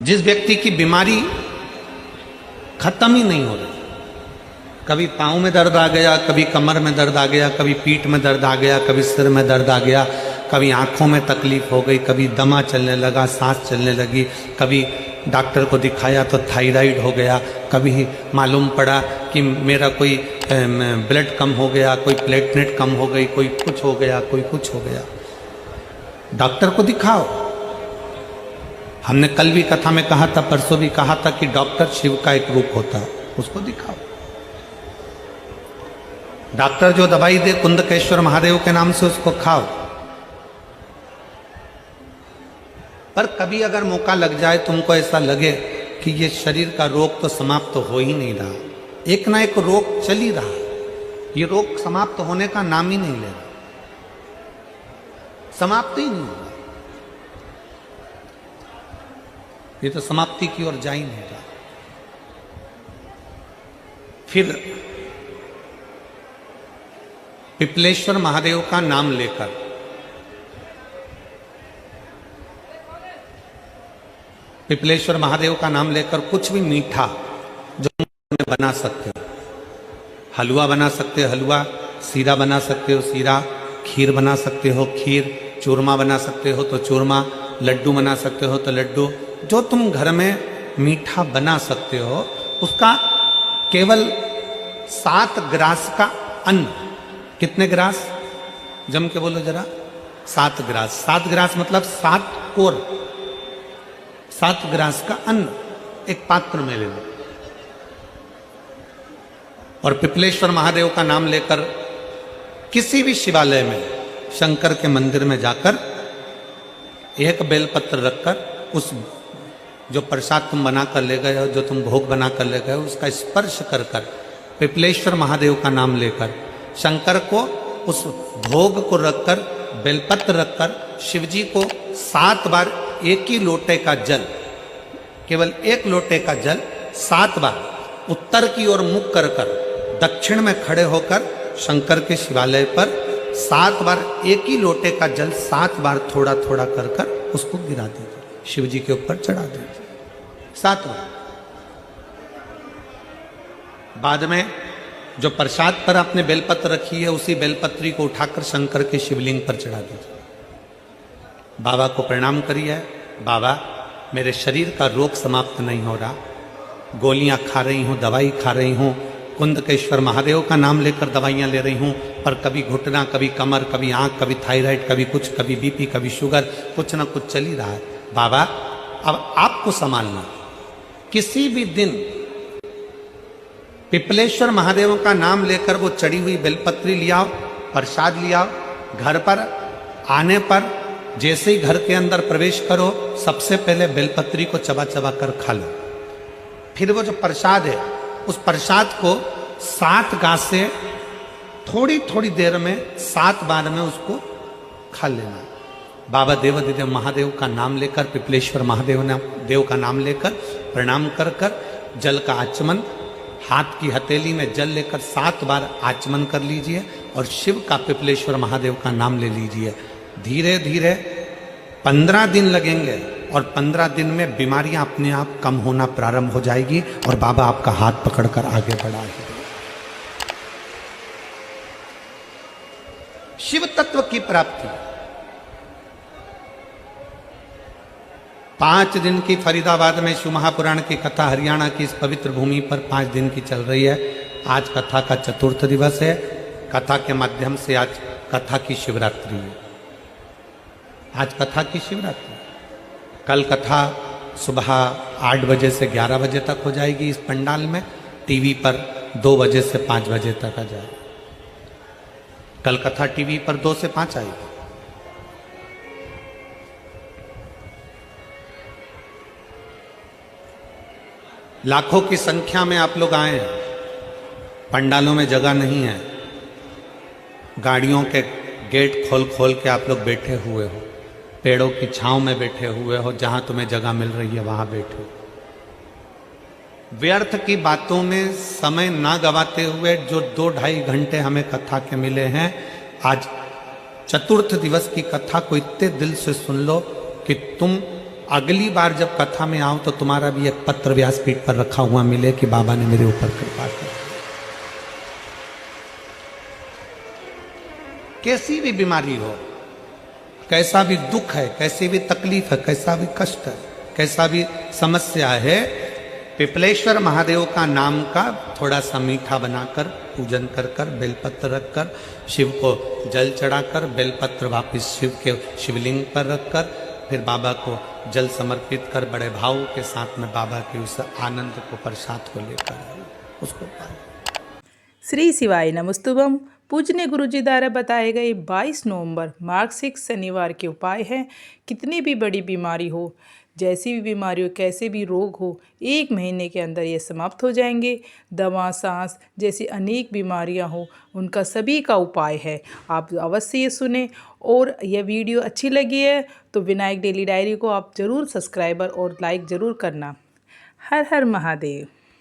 जिस व्यक्ति की बीमारी खत्म ही नहीं हो रही, कभी पाँव में दर्द आ गया, कभी कमर में दर्द आ गया, कभी पीठ में दर्द आ गया, कभी सिर में दर्द आ गया, कभी आंखों में तकलीफ हो गई, कभी दमा चलने लगा, सांस चलने लगी, कभी डॉक्टर को दिखाया तो थायराइड हो गया, कभी मालूम पड़ा कि मेरा कोई ब्लड कम हो गया, कोई प्लेटलेट कम हो गई, कोई कुछ हो गया, कोई कुछ हो गया। डॉक्टर को दिखाओ। हमने कल भी कथा में कहा था, परसों भी कहा था कि डॉक्टर शिव का एक रूप होता है, उसको दिखाओ। डॉक्टर जो दवाई दे कुंदकेश्वर महादेव के नाम से उसको खाओ। पर कभी अगर मौका लग जाए, तुमको ऐसा लगे कि ये शरीर का रोग तो समाप्त हो ही नहीं रहा, एक ना एक रोग चल ही रहा, ये रोग समाप्त होने का नाम ही नहीं ले रहा, समाप्त ही नहीं हो रहा, ये तो समाप्ति की ओर जा ही नहीं रहा। फिर पिपलेश्वर महादेव का नाम लेकर पिपलेश्वर महादेव का नाम लेकर कुछ भी मीठा जो बना सकते हो, हलवा बना सकते हो हलवा, सीरा बना सकते हो सीरा, खीर बना सकते हो खीर, चूरमा बना सकते हो तो चूरमा, लड्डू बना सकते हो तो लड्डू, जो तुम घर में मीठा बना सकते हो उसका केवल 7 ग्रास का अन्न। कितने ग्रास? जम के बोलो जरा। 7 ग्रास। 7 ग्रास मतलब 7 कोर, 7 ग्रास का अन्न एक पात्र में ले लो और पिपलेश्वर महादेव का नाम लेकर किसी भी शिवालय में, शंकर के मंदिर में जाकर एक बेलपत्र रखकर उस जो प्रसाद तुम बना कर ले गए हो, जो तुम भोग बना कर ले गए हो, उसका स्पर्श कर कर पिपलेश्वर महादेव का नाम लेकर शंकर को उस भोग को रखकर, बेलपत्र रखकर शिवजी को 7 बार एक ही लोटे का जल, केवल एक लोटे का जल 7 बार उत्तर की ओर मुख कर कर दक्षिण में खड़े होकर शंकर के शिवालय पर 7 बार एक ही लोटे का जल 7 बार थोड़ा थोड़ा कर कर उसको गिरा दीजिए, शिव जी के ऊपर चढ़ा दीजिए 7 बार। बाद में जो प्रसाद पर आपने बेलपत्र रखी है उसी बेलपत्री को उठाकर शंकर के शिवलिंग पर चढ़ा दीजिए। बाबा को प्रणाम करिए, बाबा मेरे शरीर का रोग समाप्त नहीं हो रहा, गोलियां खा रही हूं, दवाई खा रही हूं, कुंदकेश्वर महादेव का नाम लेकर दवाइयां ले रही हूं, पर कभी घुटना, कभी कमर, कभी आंख, कभी थायराइड, कभी कुछ, कभी बीपी, कभी शुगर, कुछ ना कुछ चल ही रहा है। बाबा अब आपको संभालना। किसी भी दिन पिपलेश्वर महादेव का नाम लेकर वो चढ़ी हुई बेलपत्री लियाओ, प्रसाद लियाओ, घर पर आने पर जैसे ही घर के अंदर प्रवेश करो सबसे पहले बेलपत्री को चबा चबा कर खा लो। फिर वो जो प्रसाद है उस प्रसाद को 7 गांस से थोड़ी थोड़ी देर में 7 बार में उसको खा लेना। बाबा देवाधिदेव महादेव का नाम लेकर, पिपलेश्वर महादेव देव का नाम लेकर प्रणाम कर कर जल का आचमन, हाथ की हथेली में जल लेकर 7 बार आचमन कर लीजिए और शिव का, पिपलेश्वर महादेव का नाम ले लीजिए। धीरे धीरे 15 दिन लगेंगे और 15 दिन में बीमारियां अपने आप कम होना प्रारंभ हो जाएगी और बाबा आपका हाथ पकड़कर आगे बढ़ाएंगे। शिव तत्व की प्राप्ति 5 दिन की फरीदाबाद में शिव महापुराण की कथा हरियाणा की इस पवित्र भूमि पर 5 दिन की चल रही है। आज कथा का 4th दिवस है। कथा के माध्यम से आज कथा की शिवरात्रि है। आज कथा की शिवरात्रि। कल कथा सुबह 8 बजे से 11 बजे तक हो जाएगी इस पंडाल में, टीवी पर 2 बजे से 5 बजे तक आ जाएगी। कल कथा टीवी पर 2 से 5 आएगी। लाखों की संख्या में आप लोग आए हैं। पंडालों में जगह नहीं है, गाड़ियों के गेट खोल खोल के आप लोग बैठे हुए हो, पेड़ों की छांव में बैठे हुए हो, जहां तुम्हें जगह मिल रही है वहां बैठो। व्यर्थ की बातों में समय ना गवाते हुए जो 2-2.5 घंटे हमें कथा के मिले हैं, आज 4th दिवस की कथा को इतने दिल से सुन लो कि तुम अगली बार जब कथा में आओ तो तुम्हारा भी एक पत्र व्यासपीठ पर रखा हुआ मिले कि बाबा ने मेरे ऊपर कृपा की। कैसी भी बीमारी हो, कैसा भी दुख है, कैसी भी तकलीफ है, कैसा भी कष्ट है, कैसा भी समस्या है, पिपलेश्वर महादेव का नाम का थोड़ा सा मीठा बनाकर पूजन कर बेलपत्र रखकर शिव को जल चढ़ाकर बेलपत्र वापिस शिव के शिवलिंग पर रखकर फिर बाबा को जल समर्पित कर बड़े भाव के साथ में बाबा के उस आनंद को प्रसाद को लेकर उसको पाए। श्री शिवाय नमस्तुभम। पूजनीय गुरुजी द्वारा बताए गए 22 नवंबर मार्गशीर्ष शनिवार के उपाय हैं। कितनी भी बड़ी बीमारी हो, जैसी भी बीमारी हो, कैसे भी रोग हो, 1 महीने के अंदर ये समाप्त हो जाएंगे। दमा, सांस जैसी अनेक बीमारियां हो, उनका सभी का उपाय है। आप अवश्य ये सुने। और यह वीडियो अच्छी लगी है तो विनायक डेली डायरी को आप ज़रूर सब्सक्राइबर और लाइक ज़रूर करना। हर हर महादेव।